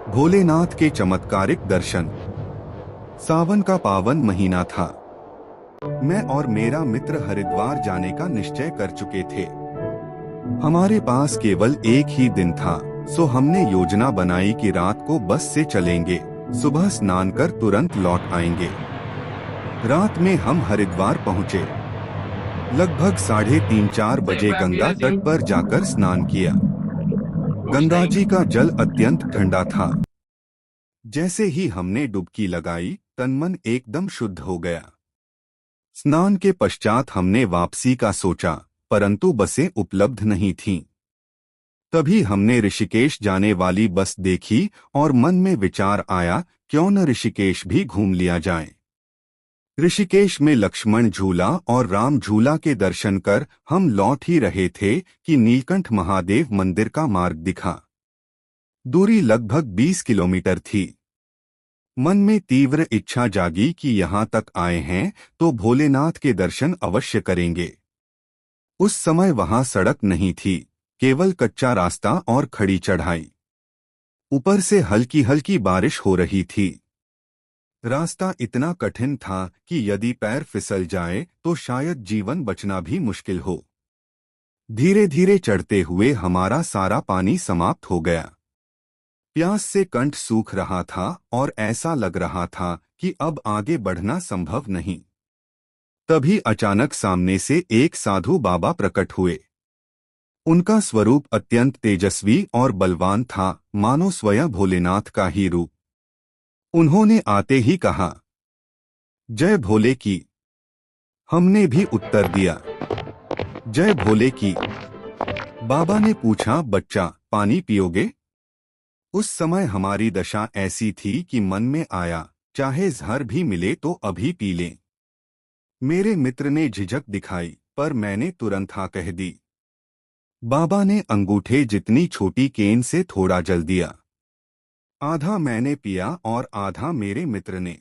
भोलेनाथ के चमत्कारिक दर्शन। सावन का पावन महीना था। मैं और मेरा मित्र हरिद्वार जाने का निश्चय कर चुके थे। हमारे पास केवल एक ही दिन था, सो हमने योजना बनाई कि रात को बस से चलेंगे, सुबह स्नान कर तुरंत लौट आएंगे। रात में हम हरिद्वार पहुँचे। लगभग 3:30-4 बजे गंगा तट पर जाकर स्नान किया। गंगा जी का जल अत्यंत ठंडा था। जैसे ही हमने डुबकी लगाई, तन मन एकदम शुद्ध हो गया। स्नान के पश्चात हमने वापसी का सोचा, परंतु बसें उपलब्ध नहीं थीं। तभी हमने ऋषिकेश जाने वाली बस देखी और मन में विचार आया, क्यों न ऋषिकेश भी घूम लिया जाए। ऋषिकेश में लक्ष्मण झूला और राम झूला के दर्शन कर हम लौट ही रहे थे कि नीलकंठ महादेव मंदिर का मार्ग दिखा। दूरी लगभग 20 किलोमीटर थी। मन में तीव्र इच्छा जागी कि यहाँ तक आए हैं तो भोलेनाथ के दर्शन अवश्य करेंगे। उस समय वहाँ सड़क नहीं थी, केवल कच्चा रास्ता और खड़ी चढ़ाई। ऊपर से हल्की हल्की बारिश हो रही थी। रास्ता इतना कठिन था कि यदि पैर फिसल जाए तो शायद जीवन बचना भी मुश्किल हो। धीरे धीरे चढ़ते हुए हमारा सारा पानी समाप्त हो गया। प्यास से कंठ सूख रहा था और ऐसा लग रहा था कि अब आगे बढ़ना संभव नहीं। तभी अचानक सामने से एक साधु बाबा प्रकट हुए। उनका स्वरूप अत्यंत तेजस्वी और बलवान था, मानो स्वयं भोलेनाथ का ही रूप। उन्होंने आते ही कहा, जय भोले की। हमने भी उत्तर दिया, जय भोले की। बाबा ने पूछा, बच्चा पानी पियोगे? उस समय हमारी दशा ऐसी थी कि मन में आया, चाहे जहर भी मिले तो अभी पी लें। मेरे मित्र ने झिझक दिखाई, पर मैंने तुरंत हाँ कह दी। बाबा ने अंगूठे जितनी छोटी केन से थोड़ा जल दिया। आधा मैंने पिया और आधा मेरे मित्र ने।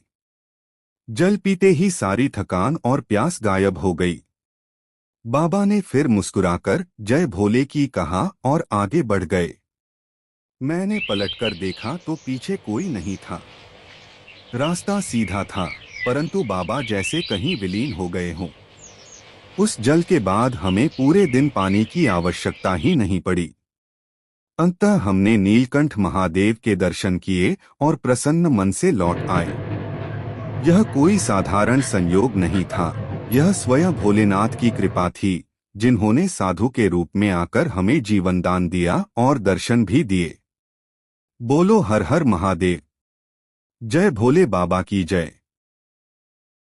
जल पीते ही सारी थकान और प्यास गायब हो गई। बाबा ने फिर मुस्कुराकर जय भोले की कहा और आगे बढ़ गए। मैंने पलटकर देखा तो पीछे कोई नहीं था। रास्ता सीधा था, परंतु बाबा जैसे कहीं विलीन हो गए हों। उस जल के बाद हमें पूरे दिन पानी की आवश्यकता ही नहीं पड़ी। अंततः हमने नीलकंठ महादेव के दर्शन किए और प्रसन्न मन से लौट आए। यह कोई साधारण संयोग नहीं था, यह स्वयं भोलेनाथ की कृपा थी, जिन्होंने साधु के रूप में आकर हमें जीवन दान दिया और दर्शन भी दिए। बोलो हर हर महादेव। जय भोले बाबा की जय।